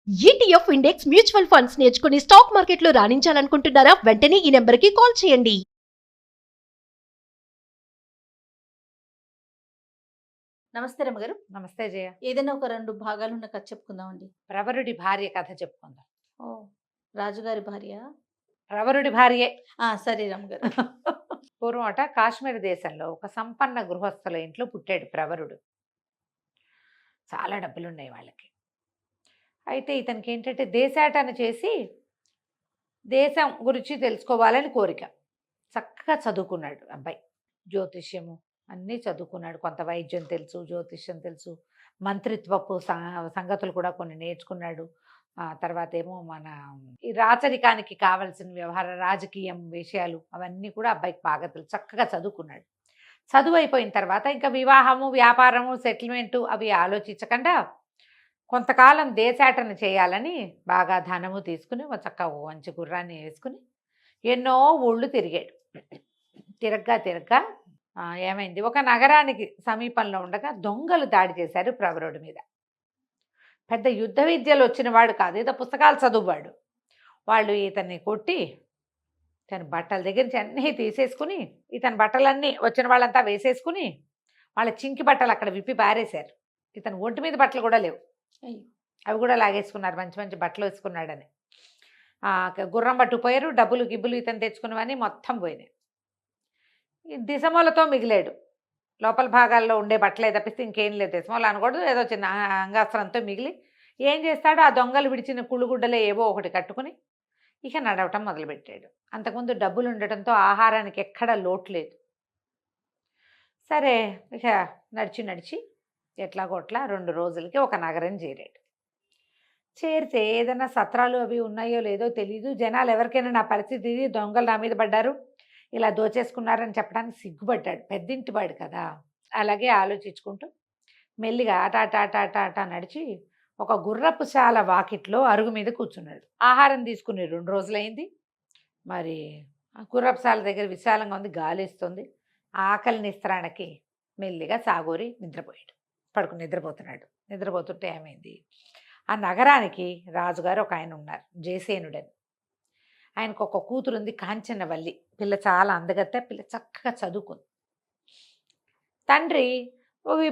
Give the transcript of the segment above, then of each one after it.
ETF index mutual funds నేర్చుకుని stock మార్కెట్లో రాణించాలనుకుంటున్నారా? వెంటనే ఈ నెంబర్కి కాల్ చేయండి. నమస్తే రమ్మగారు. నమస్తే జయ. ఏదైనా ఒక 2 భాగాలున్న కథ చెప్పుకుందామండి. ప్రవరుడి భార్య కథ చెప్పుకుందాం. ఓహ్! రాజుగారి భార్య? ప్రవరుడి భార్యే. సరే రమ్మగారు. పూర్వం అట కాశ్మీర్ దేశంలో ఒక సంపన్న గృహస్థుల ఇంట్లో పుట్టాడు ప్రవరుడు. చాలా డబ్బులున్నాయి వాళ్ళకి. అయితే ఇతనికి ఏంటంటే దేశాటన చేసి దేశం గురించి తెలుసుకోవాలని కోరిక. చక్కగా చదువుకున్నాడు అబ్బాయి. జ్యోతిష్యము అన్నీ చదువుకున్నాడు. కొంత వైద్యం తెలుసు, జ్యోతిష్యం తెలుసు, మంత్రిత్వపు సంగతులు కూడా కొన్ని నేర్చుకున్నాడు. తర్వాత ఏమో మన ఈ రాచరికానికి కావలసిన వ్యవహార రాజకీయం విషయాలు అవన్నీ కూడా అబ్బాయికి బాగా తెలుసు. చక్కగా చదువుకున్నాడు. చదువు అయిపోయిన తర్వాత ఇంకా వివాహము, వ్యాపారము, సెటిల్మెంటు అవి ఆలోచించకుండా కొంతకాలం దేశాటన చేయాలని బాగా ధనము తీసుకుని ఒక చక్కగా మంచి గుర్రాన్ని వేసుకుని ఎన్నో ఊళ్ళు తిరిగాడు. తిరగ్గా ఏమైంది, ఒక నగరానికి సమీపంలో ఉండగా దొంగలు దాడి చేశారు ప్రవరుడి మీద. పెద్ద యుద్ధ విద్యలు వచ్చిన వాడు కాదు, ఏదో పుస్తకాలు చదువువాడు. వాళ్ళు ఇతన్ని కొట్టి ఇతని బట్టల దగ్గర నుంచి అన్నీ తీసేసుకుని ఇతని బట్టలన్నీ వచ్చిన వాళ్ళంతా వేసేసుకుని వాళ్ళ చింకి బట్టలు అక్కడ విప్పి పారేశారు. ఇతను ఒంటి మీద బట్టలు కూడా లేవు, అవి కూడా లాగేసుకున్నారు. మంచి మంచి బట్టలు వేసుకున్నాడని గుర్రం పట్టుకుపోయారు. డబ్బులు గిబ్బులు ఇతను తెచ్చుకున్నవని మొత్తం పోయినాయి. దిశమూలతో మిగిలాడు. లోపల భాగాల్లో ఉండే బట్టలే తప్పిస్తే ఇంకేం లేదు. దిశమూల అనకూడదు, ఏదో చిన్న అంగాస్త్రంతో మిగిలి ఏం చేస్తాడు, ఆ దొంగలు విడిచిన కుళ్ళుగుడ్డలే ఏవో ఒకటి కట్టుకుని ఇక నడవటం మొదలుపెట్టాడు. అంతకుముందు డబ్బులు ఉండటంతో ఆహారానికి ఎక్కడ లోటు లేదు. సరే ఇక నడిచి ఎట్లాగోట్లా 2 రోజులకి ఒక నగరం చేరాడు. చేరితే ఏదైనా సత్రాలు అవి ఉన్నాయో లేదో తెలీదు. జనాలు ఎవరికైనా నా పరిస్థితి ఇది, దొంగలు నా మీద పడ్డారు, ఇలా దోచేసుకున్నారని చెప్పడానికి సిగ్గుపడ్డాడు. పెద్దింటివాడు కదా. అలాగే ఆలోచించుకుంటూ మెల్లిగా ఆట నడిచి ఒక గుర్రపు శాల వాకిట్లో అరుగు మీద కూర్చున్నాడు. ఆహారం తీసుకుని 2 రోజులైంది. మరి గుర్రపు శాల దగ్గర విశాలంగా ఉంది, గాలిస్తుంది. ఆకలి నిస్త్రాణకి మెల్లిగా సాగోరి నిద్రపోయాడు. పడుకుని నిద్రపోతుంటే ఏమైంది, ఆ నగరానికి రాజుగారు ఒక ఆయన ఉన్నారు, జయసేనుడని. ఆయనకు ఒక కూతురు ఉంది, కాంచనవల్లి. పిల్ల చాలా అందగత్తే, పిల్ల చక్కగా చదువుకుంది. తండ్రి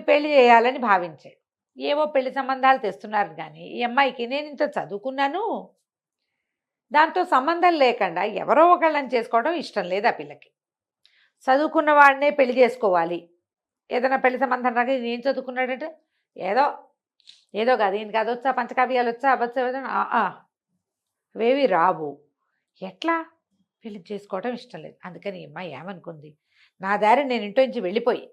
పెళ్లి చేయాలని భావించాడు. ఏవో పెళ్లి సంబంధాలు తెస్తున్నారు కానీ ఈ అమ్మాయికి నేను ఇంత చదువుకున్నాను, దాంతో సంబంధం లేకుండా ఎవరో ఒకళ్ళని చేసుకోవడం ఇష్టం లేదు ఆ పిల్లకి. చదువుకున్న వాడినే పెళ్లి చేసుకోవాలి. ఏదైనా పెళ్లి సంబంధం రాక ఏం చదువుకున్నాడంటే ఏదో కాదు, ఈయనకి అది వచ్చా, పంచకావ్యాలు వచ్చా, అవేవి రావు. ఎట్లా పెళ్లి చేసుకోవడం ఇష్టం లేదు. అందుకని అమ్మాయి ఏమనుకుంది, నా దారి నేను ఇంట్లో నుంచి వెళ్ళిపోయి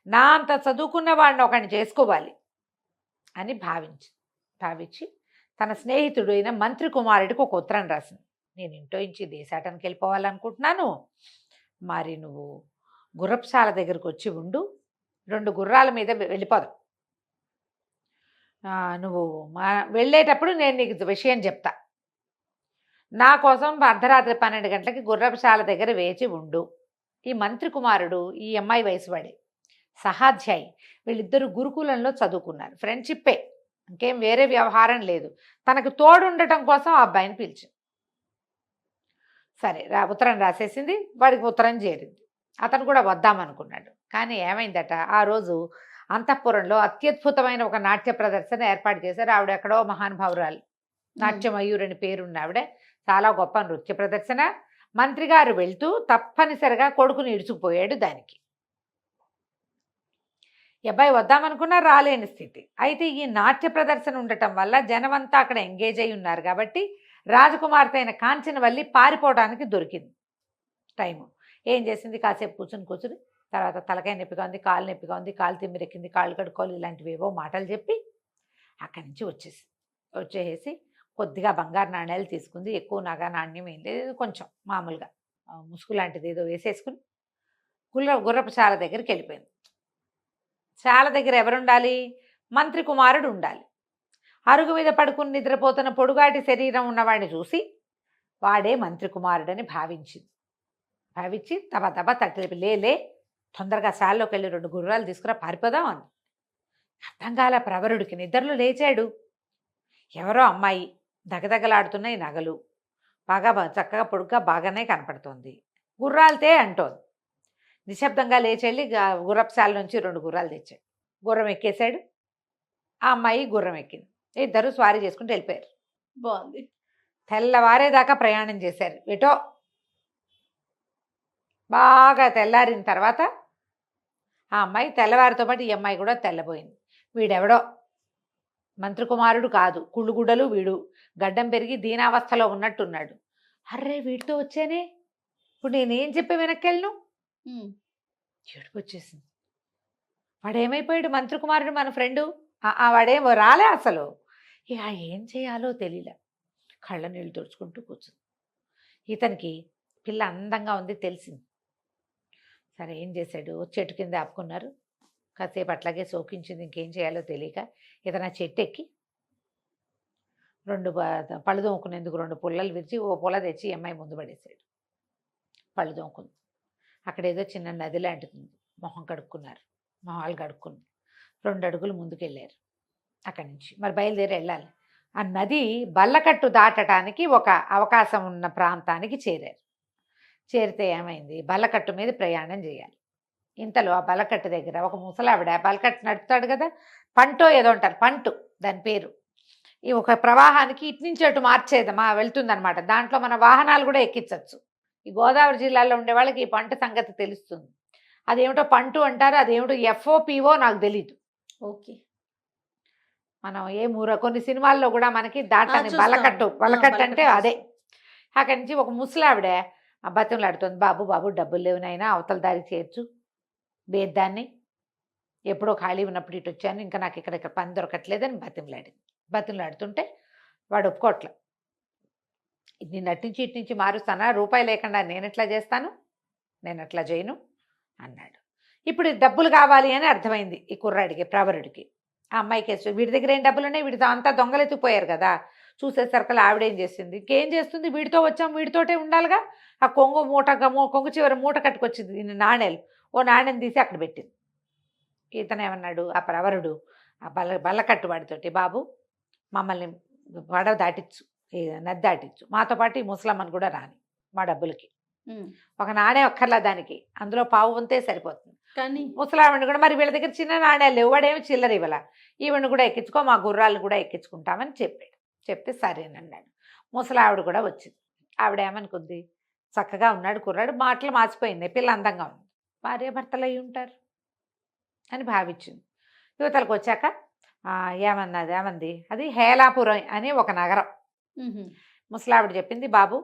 నా అంత చదువుకున్న వాడిని ఒకడిని చేసుకోవాలి అని భావించి తన స్నేహితుడు అయిన మంత్రి కుమారుడికి ఒక ఉత్తరం రాసింది. నేను ఇంట్లో నుంచి దేశాటానికి వెళ్ళిపోవాలనుకుంటున్నాను, మరి నువ్వు గుర్రపుశాల దగ్గరకు వచ్చి ఉండు, 2 గుర్రాల మీద వెళ్ళిపోదాం. నువ్వు వెళ్ళేటప్పుడు నేను నీకు విషయం చెప్తా. నా కోసం అర్ధరాత్రి 12 గంటలకి గుర్రపుశాల దగ్గర వేచి ఉండు. ఈ మంత్రి కుమారుడు ఈ అమ్మాయి వయసు వాడే, సహాధ్యాయి. వీళ్ళిద్దరూ గురుకులంలో చదువుకున్నారు. ఫ్రెండ్షిప్పే, ఇంకేం వేరే వ్యవహారం లేదు. తనకు తోడు ఉండటం కోసం ఆ అబ్బాయిని పిలిచి సరే ఉత్తరం రాసేసింది. వాడికి ఉత్తరం చేరింది. అతను కూడా వద్దామనుకున్నాడు. కానీ ఏమైందట, ఆ రోజు అంతఃపురంలో అత్యద్భుతమైన ఒక నాట్య ప్రదర్శన ఏర్పాటు చేశారు. ఆవిడ ఎక్కడో మహానుభావురాలు, నాట్యమయూరని పేరున్న ఆవిడ. చాలా గొప్ప నృత్య ప్రదర్శన. మంత్రి గారు వెళ్తూ తప్పనిసరిగా కొడుకుని ఇడుచుకుపోయాడు దానికి. అబ్బాయి వద్దామనుకున్నా రాలేని స్థితి. అయితే ఈ నాట్య ప్రదర్శన ఉండటం వల్ల జనమంతా అక్కడ ఎంగేజ్ అయి ఉన్నారు కాబట్టి రాజకుమార్తె అయిన కాంచనవల్లి పారిపోవడానికి దొరికింది టైము. ఏం చేసింది, కాసేపు కూర్చుని తర్వాత తలకాయ నొప్పిగా ఉంది, కాలు నొప్పిగా ఉంది, కాలు తిమ్మిరెక్కింది, కాళ్ళు కడుక్కోవాలి, ఇలాంటివి ఏవో మాటలు చెప్పి అక్కడి నుంచి వచ్చేసి కొద్దిగా బంగారు నాణ్యాలు తీసుకుంది. ఎక్కువ నగ నాణ్యం ఏం లేదు, కొంచెం మామూలుగా ముసుగు లాంటిది ఏదో వేసేసుకుని గుర్రపు శాల దగ్గరికి వెళ్ళిపోయింది. శాల దగ్గర ఎవరుండాలి, మంత్రి కుమారుడు ఉండాలి. అరుగు మీద పడుకుని నిద్రపోతున్న పొడుగాటి శరీరం ఉన్నవాడిని చూసి వాడే మంత్రి కుమారుడని భావించి తబ తట్టి లే తొందరగా శాలలోకి వెళ్ళి 2 గుర్రాలు తీసుకురా, పారిపోదాం అని. అర్థం కాల ప్రవరుడికి. నిద్రలో లేచాడు. ఎవరో అమ్మాయి దగదగలాడుతున్నాయి నగలు, బాగా చక్కగా పొడుగ్గా బాగానే కనపడుతోంది, గుర్రాలతే అంటోంది. నిశ్శబ్దంగా లేచెళ్ళి గుర్రపుశాల నుంచి 2 గుర్రాలు తెచ్చాడు. గుర్రం ఎక్కేశాడు. ఆ అమ్మాయి గుర్రం ఎక్కింది. ఇద్దరు స్వారీ చేసుకుంటూ వెళ్ళిపోయారు. బాగుంది. తెల్లవారేదాకా ప్రయాణం చేశారు. ఎటో బాగా తెల్లారిన తర్వాత ఆ అమ్మాయి తెల్లవారితో పాటు ఈ అమ్మాయి కూడా తెల్లబోయింది. వీడెవడో మంత్రికుమారుడు కాదు, కుళ్ళుగుడ్డలు, వీడు గడ్డం పెరిగి దీనావస్థలో ఉన్నట్టున్నాడు. అర్రే వీడితో వచ్చానే, ఇప్పుడు నేనేం చెప్పి వెనక్కి వెళ్ళను? ఏడుపు వచ్చేసింది. వాడేమైపోయాడు? మంత్రికుమారుడు మన ఫ్రెండు, వాడేమో రాలే అసలు. ఇక ఏం చేయాలో తెలియలే. కళ్ళ నీళ్ళు తుడుచుకుంటూ కూర్చుంది. ఇతనికి పిల్ల అందంగా ఉంది తెలిసింది. సరే ఏం చేశాడు? చెట్టు కింద ఆపుకున్నారు. కాసేపు అట్లాగే సోకించింది. ఇంకేం చేయాలో తెలియక ఇతను చెట్టు ఎక్కి 2 పళ్ళు దోముకునేందుకు 2 పుల్లలు విరిచి ఓ పుల్ల తెచ్చి అమ్మాయి ముందు పడేశాడు. పళ్ళు దోముకుంది. అక్కడ ఏదో చిన్న నది లాంటిది, మొహం కడుక్కున్నారు, మొహాలు కడుక్కుని 2 అడుగులు ముందుకెళ్ళారు. అక్కడి నుంచి మరి బయలుదేరి వెళ్ళాలి. ఆ నది బల్లకట్టు దాటడానికి ఒక అవకాశం ఉన్న ప్రాంతానికి చేరారు. చేరితే ఏమైంది? బల్లకట్టు మీద ప్రయాణం చేయాలి. ఇంతలో ఆ బల్లకట్టు దగ్గర ఒక ముసలావిడ, బల్లకట్టు నడుపుతాడు కదా, పంటో ఏదో అంటారు, పంటు దాని పేరు. ఈ ఒక ప్రవాహానికి ఇటు నుంచి అటు మార్చేదమా వెళ్తుందనమాట. దాంట్లో మన వాహనాలు కూడా ఎక్కించవచ్చు. ఈ గోదావరి జిల్లాలో ఉండే వాళ్ళకి ఈ పంట సంగతి తెలుస్తుంది. అదేమిటో పంటు అంటారు, అదేమిటో ఎఫ్ఓపిఓ నాకు తెలీదు. ఓకే. మనం కొన్ని సినిమాల్లో కూడా మనకి దాటని చూస్తాం. బల్లకట్టు బల్లకట్టు అంటే అదే. అక్కడి నుంచి ఒక ముసలావిడ బతిమలాడుతుంది, బాబు బాబు డబ్బులు లేవునైనా అవతల దారి చేర్చు, బేద్దాన్ని, ఎప్పుడో ఖాళీ ఉన్నప్పుడు ఇటు వచ్చాను, ఇంకా నాకు ఇక్కడ పని దొరకట్లేదని బతిమలాడుతుంటే వాడు ఒప్పుకోట్ల. నేను అట్నుంచి ఇటు నుంచి మారుస్తానా, రూపాయి లేకుండా నేను ఎట్లా చేస్తాను, నేను అట్లా చేయను అన్నాడు. ఇప్పుడు డబ్బులు కావాలి అని అర్థమైంది ఈ కుర్రాడికి, ప్రవరుడికి. ఆ అమ్మాయికి వీడి దగ్గర ఏం డబ్బులు ఉన్నాయి, వీడితో అంతా దొంగలెత్తిపోయారు కదా. చూసేసరికి ఆవిడేం చేసింది, ఇంకేం చేస్తుంది, వీడితో వచ్చాం వీడితోటే ఉండాలిగా. ఆ కొంగు చివరి మూట కట్టుకొచ్చింది నాణేలు. ఓ నాణ్యం తీసి అక్కడ పెట్టింది. ఇతను ఏమన్నాడు, ఆ ప్రవరుడు ఆ బల్లకట్టు వాడితోటి, బాబు మమ్మల్ని పడవ దాటిచ్చు, నది దాటిచ్చు, మాతో పాటు ఈ ముసలమ్మని కూడా రాని, మా డబ్బులకి ఒక నాణ్యం ఒక్కర్లా దానికి, అందులో పావు వంతే సరిపోతుంది. కానీ ముసలావిడిని కూడా, మరి వీళ్ళ దగ్గర చిన్న నాణ్యాలు ఇవ్వడేమి చిల్లర ఇవ్వాల, ఈవిడిని కూడా ఎక్కించుకో, మా గుర్రాలను కూడా ఎక్కించుకుంటామని చెప్పాడు. చెప్తే సరేనన్నాడు. ముసలావిడ కూడా వచ్చింది. ఆవిడ ఏమనుకుంది, చక్కగా ఉన్నాడు కుర్రాడు, మాటలు మార్చిపోయింది, పిల్ల అందంగా ఉంది, భార్య భర్తలు అయి ఉంటారు అని భావించింది. యువతలకు వచ్చాక ఏమంది, అది హేలాపురం అని ఒక నగరం. ముసలావిడ చెప్పింది, బాబు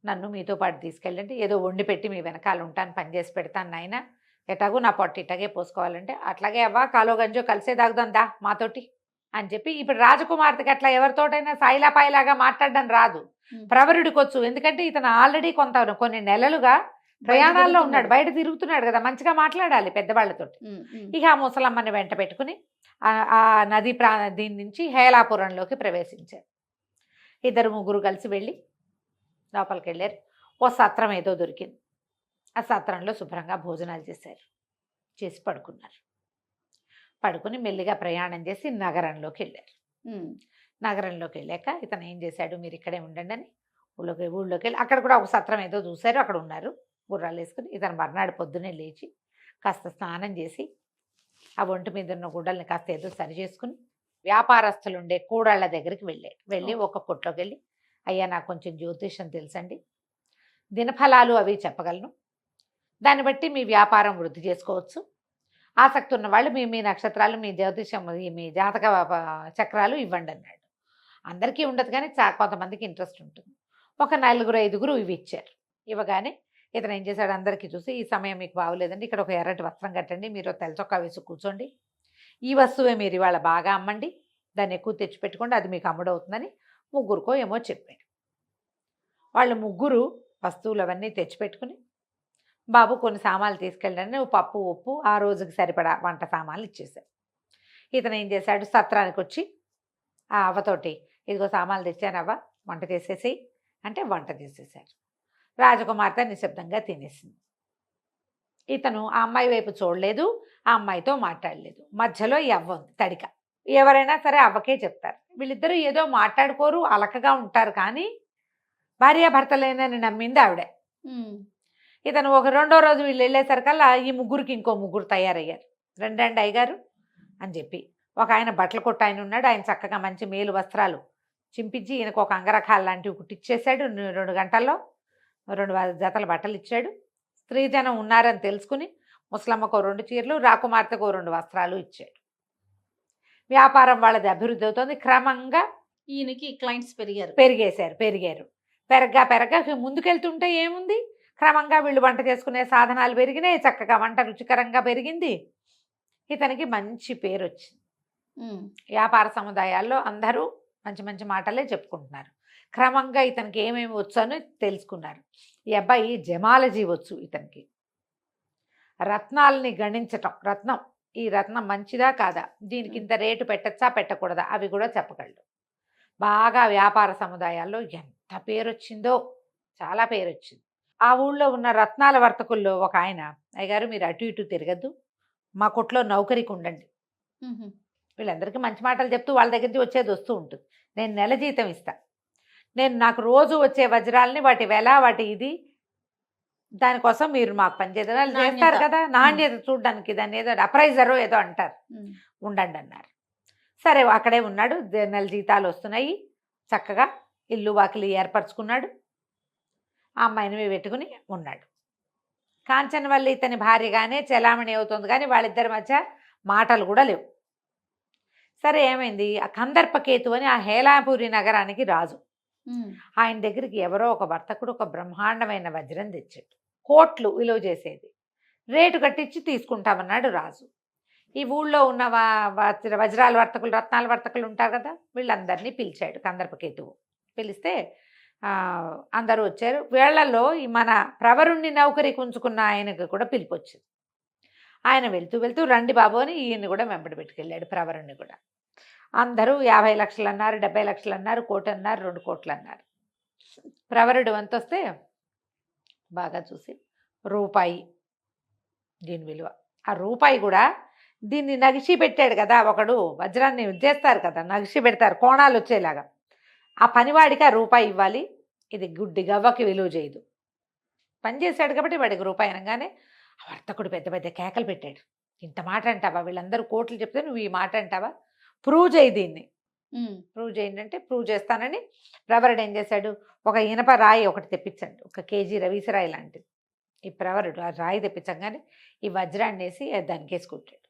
నన్ను మీతో పాటు తీసుకెళ్ళండి, ఏదో వండి పెట్టి మీ వెనకాల ఉంటాను, పని చేసి పెడతాను నాయన, ఎటాగూ నా పొట్టు ఇట్లాగే పోసుకోవాలంటే, అట్లాగే అవ్వా కాలో గంజో కలిసే తాగుదాందా మాతోటి అని చెప్పి. ఇప్పుడు రాజకుమార్తెకి అట్లా ఎవరితోటైనా సాయిలా పాయిలాగా మాట్లాడడం రాదు, ప్రవరుడికి వచ్చు. ఎందుకంటే ఇతను ఆల్రెడీ కొన్ని నెలలుగా ప్రయాణాల్లో ఉన్నాడు, బయట తిరుగుతున్నాడు కదా, మంచిగా మాట్లాడాలి పెద్దవాళ్ళతో. ఇక ఆ ముసలమ్మని వెంట పెట్టుకుని ఆ నది దీని నుంచి హేలాపురంలోకి ప్రవేశించారు. 2-3 కలిసి వెళ్ళి లోపలికి వెళ్ళారు. ఓ సత్రం ఏదో దొరికింది. ఆ సత్రంలో శుభ్రంగా భోజనాలు చేసి పడుకున్నారు. పడుకుని మెల్లిగా ప్రయాణం చేసి నగరంలోకి వెళ్ళారు. నగరంలోకి వెళ్ళాక ఇతను ఏం చేశాడు, మీరు ఇక్కడే ఉండండి అని ఊళ్ళోకి వెళ్ళి అక్కడ కూడా ఒక సత్రం ఏదో చూశారు, అక్కడ ఉన్నారు గుర్రాలు వేసుకుని. ఇతను మర్నాడు పొద్దున్నే లేచి కాస్త స్నానం చేసి ఆ ఒంటి మీద ఉన్న గుడ్డల్ని కాస్త ఏదో సరి చేసుకుని వ్యాపారస్తులు ఉండే కూడాళ్ళ దగ్గరికి వెళ్ళి ఒక కొట్లోకి వెళ్ళి, అయ్యా నాకు కొంచెం జ్యోతిషం తెలుసండి, దినఫలాలు అవి చెప్పగలను, దాన్ని బట్టి మీ వ్యాపారం వృద్ధి చేసుకోవచ్చు, ఆసక్తి ఉన్న వాళ్ళు మీ నక్షత్రాలు, మీ జ్యోతిషం, మీ జాతక చక్రాలు ఇవ్వండి అన్నాడు. అందరికీ ఉండదు కానీ కొంతమందికి ఇంట్రెస్ట్ ఉంటుంది. ఒక 4-5 ఇవి ఇచ్చారు. ఇవ్వగానే ఇతను ఏం చేశాడు, అందరికీ చూసి, ఈ సమయం మీకు బాగోలేదండి, ఇక్కడ ఒక ఎర్రటి వస్త్రం కట్టండి, మీరు తెల్లచొక్కా వేసి కూర్చోండి, ఈ వస్తువే మీరు ఇవాళ బాగా అమ్మండి, దాన్ని ఎక్కువ తెచ్చిపెట్టుకోండి, అది మీకు అమ్ముడవుతుందని 3 ఏమో చెప్పాడు. వాళ్ళు 3 వస్తువులు అవన్నీ తెచ్చిపెట్టుకుని, బాబు కొన్ని సామాన్లు తీసుకెళ్ళండి, పప్పు ఉప్పు ఆ రోజుకి సరిపడా వంట సామాన్లు ఇచ్చేశారు. ఇతను ఏం చేశాడు, సత్రానికి వచ్చి ఆ అవ్వతోటి, ఇదిగో సామాన్లు తెచ్చానవ్వ, వంట చేసేసి అంటే వంట చేసేసారు. రాజకుమార్తె నిశ్శబ్దంగా తినేసింది. ఇతను ఆ అమ్మాయి వైపు చూడలేదు, ఆ అమ్మాయితో మాట్లాడలేదు. మధ్యలో ఈ అవ్వ ఉంది తడిక, ఎవరైనా సరే అవ్వకే చెప్తారు. వీళ్ళిద్దరూ ఏదో మాట్లాడుకోరు, అలకగా ఉంటారు, కానీ భార్యాభర్తలేనని నమ్మింది ఆవిడే. ఉమ్. ఇతను ఒక రెండో రోజు వీళ్ళు వెళ్ళేసరికల్లా ఈ ముగ్గురికి ఇంకో ముగ్గురు తయారయ్యారు. రండి అయ్యగారు అని చెప్పి ఒక ఆయన బట్టల కొట్టు ఆయన ఉన్నాడు. ఆయన చక్కగా మంచి మేలు వస్త్రాలు చింపించి ఈయనకు ఒక అంగరఖాలు లాంటివి కుట్టిచ్చేశాడు. 2 గంటల్లో 2 జతల బట్టలు ఇచ్చాడు. స్త్రీజనం ఉన్నారని తెలుసుకుని ముసలమ్మకు 2 చీరలు, రాకుమార్తెకు 2 వస్త్రాలు ఇచ్చాడు. వ్యాపారం వాళ్ళది అభివృద్ధి అవుతుంది. క్రమంగా ఈయనకి క్లయింట్స్ పెరిగారు. పెరిగారు. పెరగ్గా ముందుకెళ్తుంటే ఏముంది, క్రమంగా వీళ్ళు వంట చేసుకునే సాధనాలు పెరిగినాయి. చక్కగా వంట రుచికరంగా పెరిగింది. ఇతనికి మంచి పేరు వచ్చింది. ఉమ్. వ్యాపార సముదాయాల్లో అందరూ మంచి మంచి మాటలే చెప్పుకుంటున్నారు. క్రమంగా ఇతనికి ఏమేమి వచ్చు అని తెలుసుకున్నారు. ఈ అబ్బాయి జమాలజీ వచ్చు ఇతనికి. రత్నాలని గణించటం, ఈ రత్నం మంచిదా కాదా, దీనికి ఇంత రేటు పెట్టచ్చా పెట్టకూడదా అవి కూడా చెప్పగలడు. బాగా వ్యాపార సముదాయాల్లో ఎంత పేరు వచ్చిందో, చాలా పేరు వచ్చింది. ఆ ఊళ్ళో ఉన్న రత్నాల వర్తకుల్లో ఒక ఆయన, అయ్యగారు మీరు అటు ఇటు తిరగద్దు, మా కొట్లో నౌకరికి ఉండండి. ఉహు. వీళ్ళందరికీ మంచి మాటలు చెప్తూ వాళ్ళ దగ్గర నుంచి వచ్చేది వస్తూ ఉంటుంది. నేను నెల జీతం ఇస్తా, నాకు రోజు వచ్చే వజ్రాలని వాటి వెల వాటి ఇది, దానికోసం మీరు మాకు పనిచేస్తారు. వాళ్ళు చేస్తారు నాణ్యత. కదా, నాణ్యత చూడడానికి, దాన్ని ఏదో అప్రైజరో ఏదో అంటారు, ఉమ్. ఉండండి అన్నారు. సరే అక్కడే ఉన్నాడు. నెల జీతాలు వస్తున్నాయి. చక్కగా ఇల్లు వాకిలి ఏర్పరచుకున్నాడు. ఆ అమ్మాయిని పెట్టుకుని ఉన్నాడు. కాంచనవల్లి ఇతని భార్యగానే చెలామణి అవుతుంది, కానీ వాళ్ళిద్దరి మధ్య మాటలు కూడా లేవు. సరే ఏమైంది, ఆ కందర్పకేతు అని ఆ హేలాపురి నగరానికి రాజు. ఉమ్. ఆయన దగ్గరికి ఎవరో ఒక వర్తకుడు ఒక బ్రహ్మాండమైన వజ్రం తెచ్చాడు. కోట్లు విలువ చేసేది. రేటు కట్టించి తీసుకుంటామన్నాడు రాజు. ఈ ఊళ్ళో ఉన్న వజ్రాల వర్తకులు, రత్నాల వర్తకులు ఉంటారు కదా, వీళ్ళందరినీ పిలిచాడు కందర్పకేతువు. పిలిస్తే అందరూ వచ్చారు. వీళ్లలో ఈ మన ప్రవరుణ్ణి నౌకరికి ఉంచుకున్న ఆయనకు కూడా పిలుపు వచ్చింది. ఆయన వెళ్తూ రండి బాబు అని ఈయన్ని కూడా వెంబడి పెట్టుకెళ్ళాడు, ప్రవరుణ్ణి కూడా. అందరూ 50 లక్షలు అన్నారు, 70 లక్షలు అన్నారు, 1 కోటి అన్నారు, 2 కోట్లు అన్నారు. ప్రవరుడు వంత వస్తే బాగా చూసి రూపాయి దీని విలువ. ఆ రూపాయి కూడా దీన్ని నగిషి పెట్టాడు కదా, ఒకడు వజ్రాన్ని చేస్తారు కదా, నగిషి పెడతారు కోణాలు వచ్చేలాగా. ఆ పనివాడికి ఆ రూపాయి ఇవ్వాలి, ఇది గుడ్డి గవ్వకి విలువ చేయదు. పనిచేశాడు కాబట్టి వాడికి రూపాయి అనగానే ఆ వర్తకుడు పెద్ద పెద్ద కేకలు పెట్టాడు. ఇంత మాట అంటావా, వీళ్ళందరూ కోట్లు చెప్తే నువ్వు ఈ మాట అంటావా, ప్రూవ్ చేయి దీన్ని, ప్రూవ్ చేయండి అంటే ప్రూవ్ చేస్తానని ప్రవరుడు ఏం చేశాడు, ఒక ఇనప రాయి ఒకటి తెప్పించండి, 1 కేజీ రవీసరాయి లాంటిది. ఈ ప్రవరుడు ఆ రాయి తెప్పించగానే ఈ వజ్రాన్ని వేసి దానికి వేసుకుంటాడు.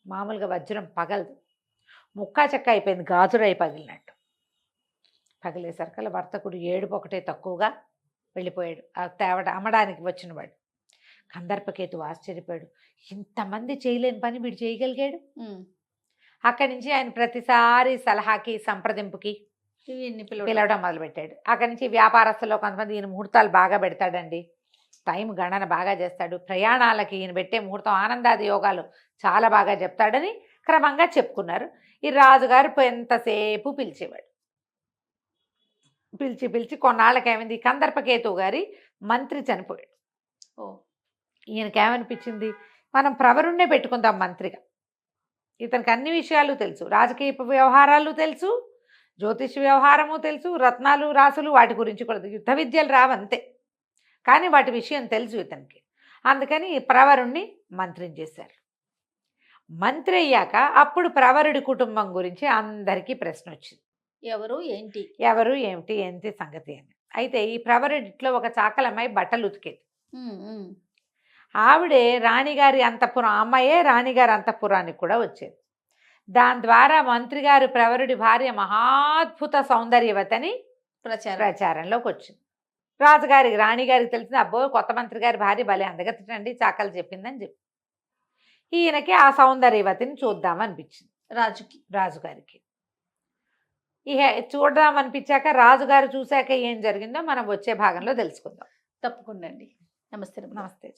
మామూలుగా వజ్రం పగలదు, ముక్కా చెక్క అయిపోయింది, గాజురాయి పగిలినట్టు. పగిలేసరికల్లా వర్తకుడు ఏడుపు ఒకటే తక్కువగా వెళ్ళిపోయాడు. ఆ అమ్మడానికి వచ్చినవాడు. కందర్పకేతు ఆశ్చర్యపోయాడు, ఇంతమంది చేయలేని పని వీడు చేయగలిగాడు. అక్కడి నుంచి ఆయన ప్రతిసారి సలహాకి సంప్రదింపుకి పిలవడం మొదలుపెట్టాడు. అక్కడి నుంచి వ్యాపారస్తుల్లో కొంతమంది ఈయన ముహూర్తాలు బాగా పెడతాడండి, టైం గణన బాగా చేస్తాడు, ప్రయాణాలకి ఈయన పెట్టే ముహూర్తం ఆనందాది యోగాలు చాలా బాగా చెప్తాడని క్రమంగా చెప్పుకున్నారు. ఈ రాజుగారు ఎంతసేపు పిలిచేవాడు. పిలిచి కొన్నాళ్ళకి ఏమైంది, కందర్పకేతు గారి మంత్రి చనిపోయాడు. ఈయనకేమనిపించింది, మనం ప్రవరుణ్ణే పెట్టుకుందాం మంత్రిగా. ఇతనికి అన్ని విషయాలు తెలుసు, రాజకీయ వ్యవహారాలు తెలుసు, జ్యోతిష వ్యవహారము తెలుసు, రత్నాలు రాసులు వాటి గురించి కూడా, యుద్ధ విద్యలు రావంతే కానీ వాటి విషయం తెలుసు ఇతనికి. అందుకని ప్రవరుణ్ణి మంత్రిని చేశారు. మంత్రి అయ్యాక అప్పుడు ప్రవరుడి కుటుంబం గురించి అందరికీ ప్రశ్న వచ్చింది, ఎవరు ఏమిటి ఏంటి సంగతి అని. అయితే ఈ ప్రవరుడిట్లో ఒక చాకలమ్మాయి బట్టలు ఉతికేది. ఆవిడే రాణిగారి అంతఃపురం, అమ్మాయే రాణిగారి అంతఃపురానికి కూడా వచ్చేది. దాని ద్వారా మంత్రి గారు ప్రవరుడి భార్య మహాద్భుత సౌందర్యవతని ప్రచారంలోకి వచ్చింది. రాజుగారికి రాణిగారికి తెలిసింది, అబ్బో కొత్త మంత్రి గారి భార్య భలే అందగతిటండి, చాకలు చెప్పిందని చెప్పి ఈయనకి ఆ సౌందర్యవతిని చూద్దామనిపించింది రాజుగారికి. ఇక చూద్దామనిపించాక రాజుగారు చూశాక ఏం జరిగిందో మనం వచ్చే భాగంలో తెలుసుకుందాం. తప్పకుండా అండి. నమస్తే. నమస్తే.